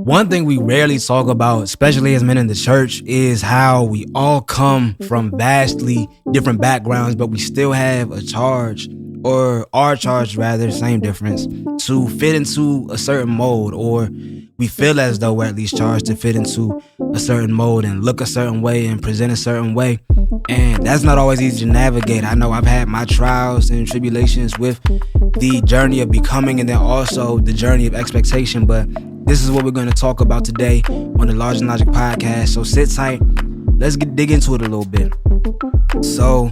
One thing we rarely talk about, especially as men in the church, is how we all come from vastly different backgrounds, but we still have a charge, or are charged rather, same difference, to fit into a certain mold, or we feel as though we're at least charged to fit into a certain mold and look a certain way and present a certain way. And that's not always easy to navigate. I know I've had my trials and tribulations with the journey of becoming and then also the journey of expectation, but this is what we're going to talk about today on the Large and Logic podcast. So sit tight. Let's dig into it a little bit. So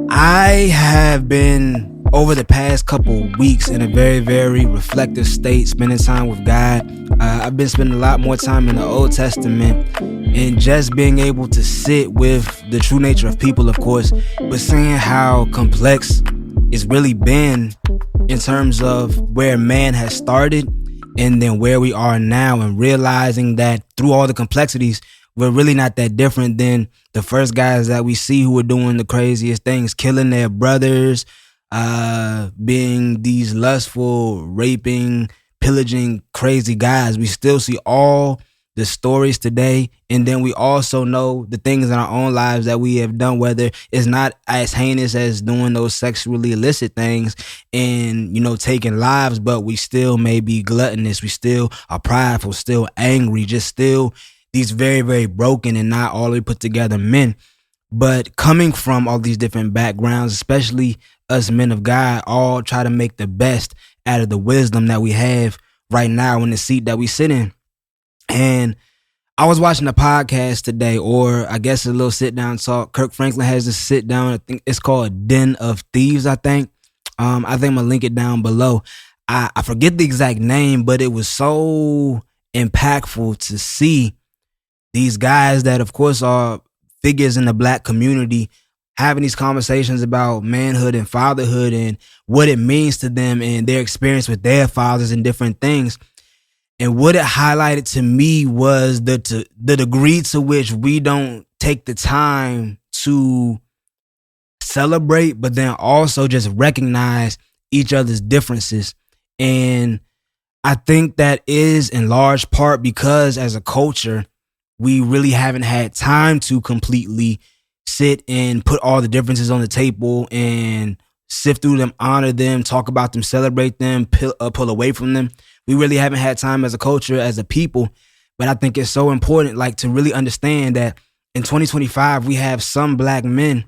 I have been over the past couple weeks in a very, very reflective state, spending time with God. I've been spending a lot more time in the Old Testament and just being able to sit with the true nature of people, of course, but seeing how complex it's really been in terms of where man has started and then where we are now, and realizing that through all the complexities, we're really not that different than the first guys that we see who were doing the craziest things, killing their brothers, being these lustful, raping, pillaging, crazy guys. We still see all the stories today, and then we also know the things in our own lives that we have done, whether it's not as heinous as doing those sexually illicit things and, taking lives, but we still may be gluttonous, we still are prideful, still angry, just still these very, very broken and not all the way put together men. But coming from all these different backgrounds, especially us men of God, all try to make the best out of the wisdom that we have right now in the seat that we sit in. And I was watching a podcast today, or I guess a little sit down talk. Kirk Franklin has this sit down. I think it's called Den of Thieves, I think. I'm going to link it down below. I forget the exact name, but it was so impactful to see these guys that, of course, are figures in the Black community having these conversations about manhood and fatherhood and what it means to them and their experience with their fathers and different things. And what it highlighted to me was the degree to which we don't take the time to celebrate, but then also just recognize each other's differences. And I think that is in large part because as a culture, we really haven't had time to completely sit and put all the differences on the table and sift through them, honor them, talk about them, celebrate them, pull away from them. We really haven't had time as a culture, as a people. But I think it's so important, to really understand that in 2025, we have some Black men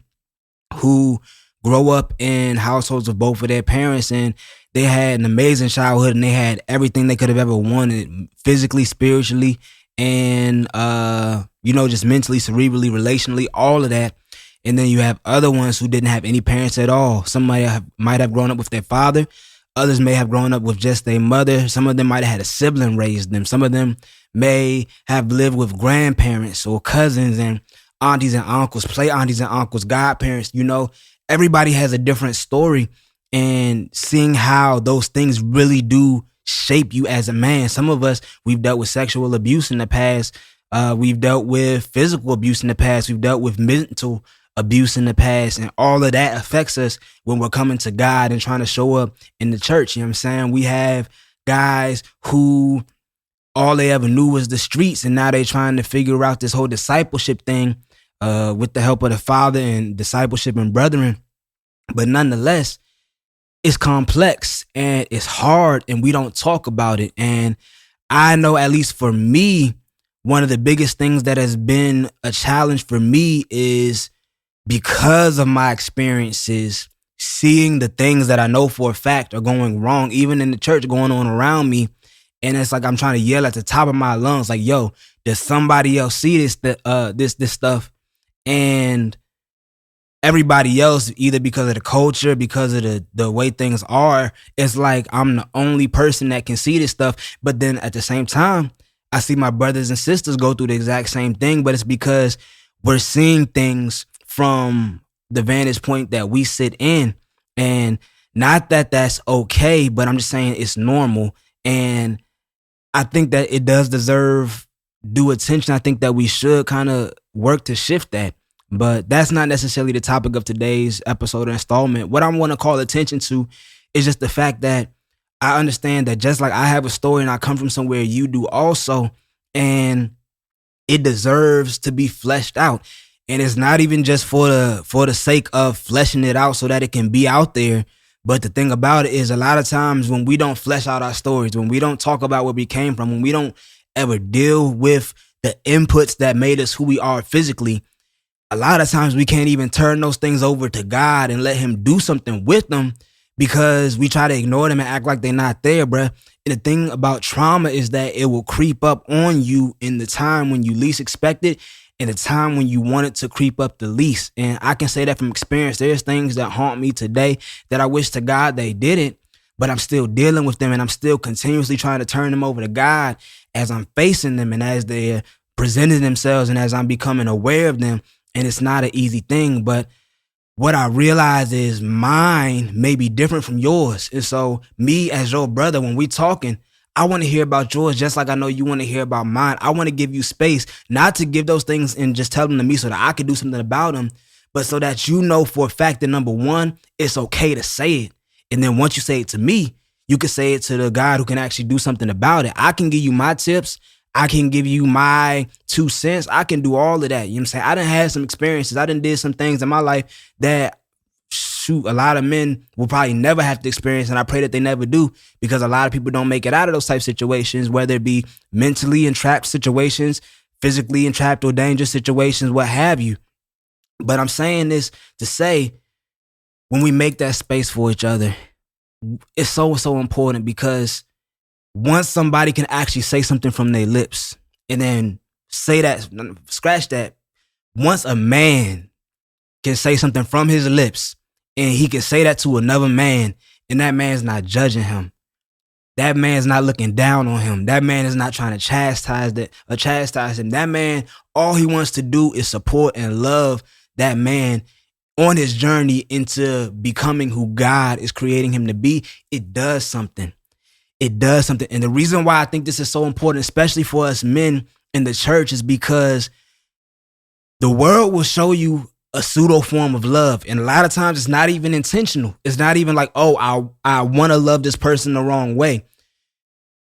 who grow up in households of both of their parents, and they had an amazing childhood, and they had everything they could have ever wanted, physically, spiritually, and, just mentally, cerebrally, relationally, all of that. And then you have other ones who didn't have any parents at all. Some might have grown up with their father. Others may have grown up with just their mother. Some of them might have had a sibling raise them. Some of them may have lived with grandparents or cousins and aunties and uncles, play aunties and uncles, godparents. Everybody has a different story, and seeing how those things really do shape you as a man. Some of us, we've dealt with sexual abuse in the past. We've dealt with physical abuse in the past. We've dealt with mental abuse in the past, and all of that affects us when we're coming to God and trying to show up in the church. You know what I'm saying? We have guys who all they ever knew was the streets, and now they're trying to figure out this whole discipleship thing with the help of the Father and discipleship and brethren. But nonetheless, it's complex and it's hard, and we don't talk about it. And I know, at least for me, one of the biggest things that has been a challenge for me is because of my experiences, seeing the things that I know for a fact are going wrong, even in the church, going on around me. And it's like I'm trying to yell at the top of my lungs, like, yo, does somebody else see this stuff? And everybody else, either because of the culture, because of the way things are, it's like I'm the only person that can see this stuff. But then at the same time, I see my brothers and sisters go through the exact same thing, but it's because we're seeing things from the vantage point that we sit in. And not that that's okay, but I'm just saying it's normal. And I think that it does deserve due attention. I think that we should kind of work to shift that. But that's not necessarily the topic of today's episode or installment. What I want to call attention to is just the fact that I understand that just like I have a story and I come from somewhere, you do also. And it deserves to be fleshed out. And it's not even just for the sake of fleshing it out so that it can be out there. But the thing about it is a lot of times when we don't flesh out our stories, when we don't talk about where we came from, when we don't ever deal with the inputs that made us who we are physically, a lot of times we can't even turn those things over to God and let him do something with them because we try to ignore them and act like they're not there, bruh. And the thing about trauma is that it will creep up on you in the time when you least expect it and the time when you want it to creep up the least. And I can say that from experience. There's things that haunt me today that I wish to God they didn't, but I'm still dealing with them and I'm still continuously trying to turn them over to God as I'm facing them and as they're presenting themselves and as I'm becoming aware of them. And it's not an easy thing, but what I realize is mine may be different from yours. And so me as your brother, when we talking, I want to hear about yours just like I know you want to hear about mine. I want to give you space, not to give those things and just tell them to me so that I can do something about them, but so that you know for a fact that number one, it's okay to say it. And then once you say it to me, you can say it to the God who can actually do something about it. I can give you my tips. I can give you my 2 cents. I can do all of that. You know what I'm saying? I done had some experiences. I done did some things in my life that, shoot, a lot of men will probably never have to experience. And I pray that they never do, because a lot of people don't make it out of those type of situations, whether it be mentally entrapped situations, physically entrapped or dangerous situations, what have you. But I'm saying this to say, when we make that space for each other, it's so important, because once somebody can actually say something from their lips and then say that, scratch that, once a man can say something from his lips and he can say that to another man and that man's not judging him, that man's not looking down on him, that man is not trying to chastise him, that man, all he wants to do is support and love that man on his journey into becoming who God is creating him to be, it does something. It does something. And the reason why I think this is so important, especially for us men in the church, is because the world will show you a pseudo form of love. And a lot of times it's not even intentional. It's not even like, oh, I want to love this person the wrong way.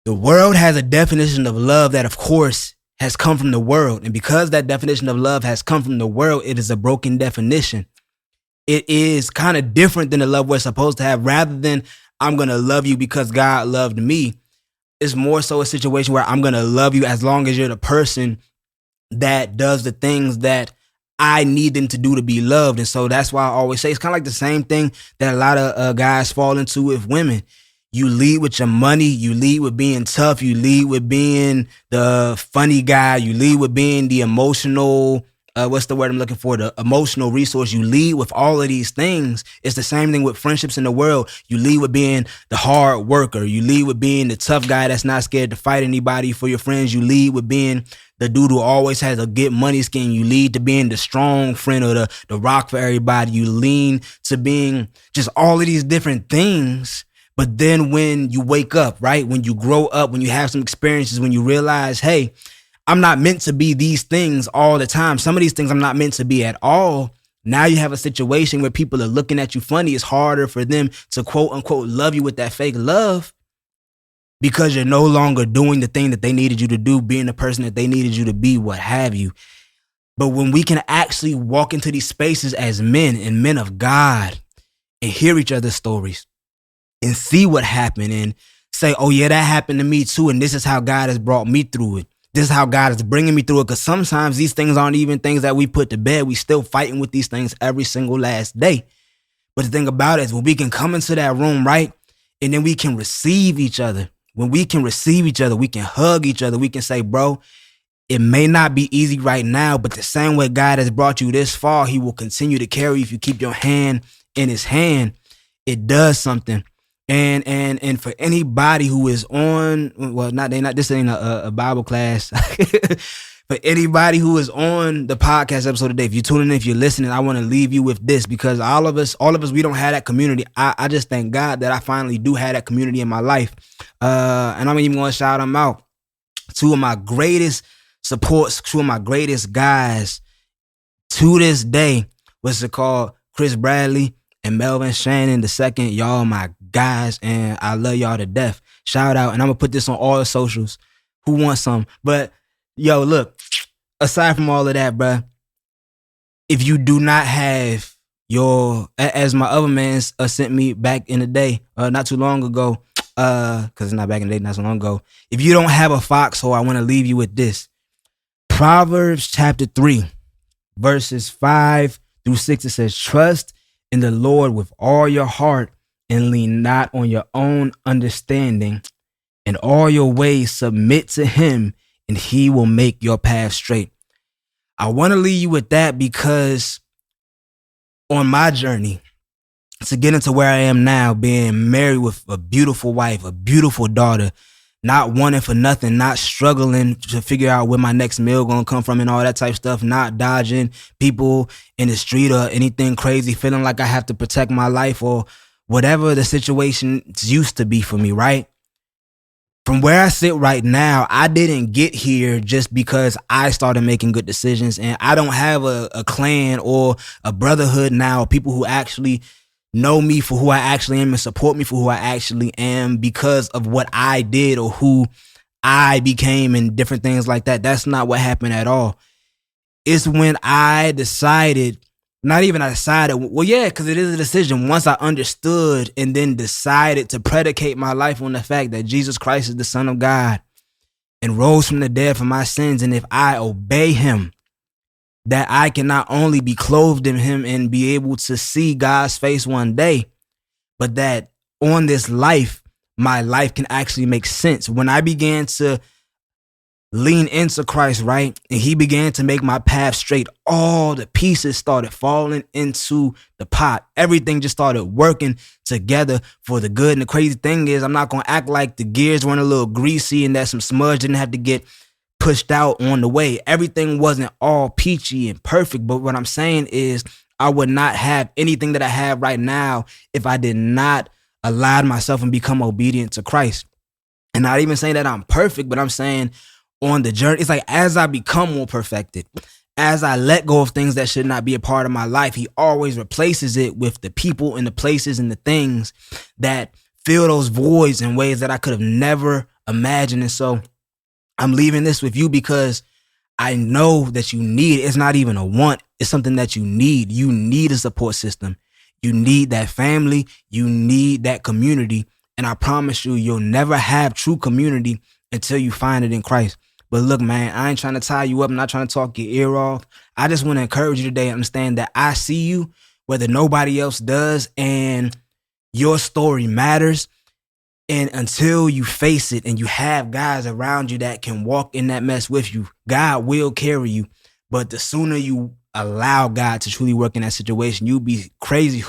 The world has a definition of love that, of course, has come from the world. And because that definition of love has come from the world, it is a broken definition. It is kind of different than the love we're supposed to have. Rather than I'm going to love you because God loved me, it's more so a situation where I'm going to love you as long as you're the person that does the things that I need them to do to be loved. And so that's why I always say it's kind of like the same thing that a lot of guys fall into with women. You lead with your money. You lead with being tough. You lead with being the funny guy. You lead with being the emotional, what's the word I'm looking for? The emotional resource. You lead with all of these things. It's the same thing with friendships in the world. You lead with being the hard worker. You lead with being the tough guy that's not scared to fight anybody for your friends. You lead with being the dude who always has a get money scheme. You lead to being the strong friend or the rock for everybody. You lean to being just all of these different things. But then when you wake up, right? When you grow up, when you have some experiences, when you realize, hey, I'm not meant to be these things all the time. Some of these things I'm not meant to be at all. Now you have a situation where people are looking at you funny. It's harder for them to quote unquote love you with that fake love because you're no longer doing the thing that they needed you to do, being the person that they needed you to be, what have you. But when we can actually walk into these spaces as men and men of God and hear each other's stories and see what happened and say, oh yeah, that happened to me too. And this is how God has brought me through it. This is how God is bringing me through it. Because sometimes these things aren't even things that we put to bed. We still fighting with these things every single last day. But the thing about it is when we can come into that room, right? And then we can receive each other. When we can receive each other, we can hug each other. We can say, bro, it may not be easy right now, but the same way God has brought you this far, he will continue to carry you if you keep your hand in his hand. It does something. And for anybody who is on, well, this ain't a Bible class. For anybody who is on the podcast episode today, if you're tuning in, if you're listening, I want to leave you with this, because all of us, we don't have that community. I just thank God that I finally do have that community in my life. And I'm even going to shout them out. Two of my greatest supports, two of my greatest guys to this day, what's it called? Chris Bradley and Melvin Shannon II. Y'all my guys, and I love y'all to death. Shout out, and I'm gonna put this on all the socials. Who wants some? But yo, look, aside from all of that, bruh, if you do not have as my other man sent me back in the day, not too long ago, because it's not back in the day, not so long ago. If you don't have a foxhole, I want to leave you with this. Proverbs chapter 3, verses 5 through 6, it says, trust in the Lord with all your heart and lean not on your own understanding. In all your ways submit to him, and he will make your path straight. I want to leave you with that because on my journey to get into where I am now, being married with a beautiful wife, a beautiful daughter, not wanting for nothing, not struggling to figure out where my next meal gonna come from and all that type of stuff, not dodging people in the street or anything crazy, feeling like I have to protect my life or whatever the situation used to be for me, right? From where I sit right now, I didn't get here just because I started making good decisions, and I don't have a clan or a brotherhood now, people who actually know me for who I actually am and support me for who I actually am because of what I did or who I became and different things like that. That's not what happened at all. It's when I decided, not even I decided, well, yeah, because it is a decision. Once I understood and then decided to predicate my life on the fact that Jesus Christ is the Son of God and rose from the dead for my sins. And if I obey him, that I can not only be clothed in him and be able to see God's face one day, but that on this life, my life can actually make sense. When I began to lean into Christ, right, and he began to make my path straight, all the pieces started falling into the pot. Everything just started working together for the good. And the crazy thing is, I'm not going to act like the gears weren't a little greasy and that some smudge didn't have to get pushed out on the way. Everything wasn't all peachy and perfect, but what I'm saying is I would not have anything that I have right now if I did not align myself and become obedient to Christ. And not even saying that I'm perfect, but I'm saying on the journey, it's like as I become more perfected, as I let go of things that should not be a part of my life, he always replaces it with the people and the places and the things that fill those voids in ways that I could have never imagined. And so I'm leaving this with you because I know that you need it. It's not even a want. It's something that you need. You need a support system. You need that family. You need that community. And I promise you, you'll never have true community until you find it in Christ. But look, man, I ain't trying to tie you up. I'm not trying to talk your ear off. I just want to encourage you today and understand that I see you, whether nobody else does, and your story matters. And until you face it and you have guys around you that can walk in that mess with you, God will carry you. But the sooner you allow God to truly work in that situation, you'll be crazy.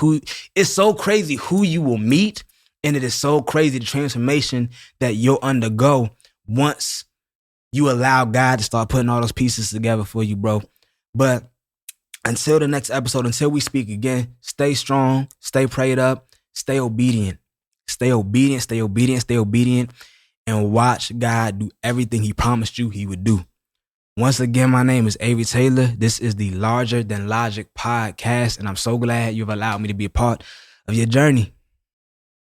It's so crazy who you will meet. And it is so crazy the transformation that you'll undergo once you allow God to start putting all those pieces together for you, bro. But until the next episode, until we speak again, stay strong, stay prayed up, stay obedient. Stay obedient, stay obedient, stay obedient, and watch God do everything he promised you he would do. Once again, my name is Avery Taylor. This is the Larger Than Logic podcast, and I'm so glad you've allowed me to be a part of your journey.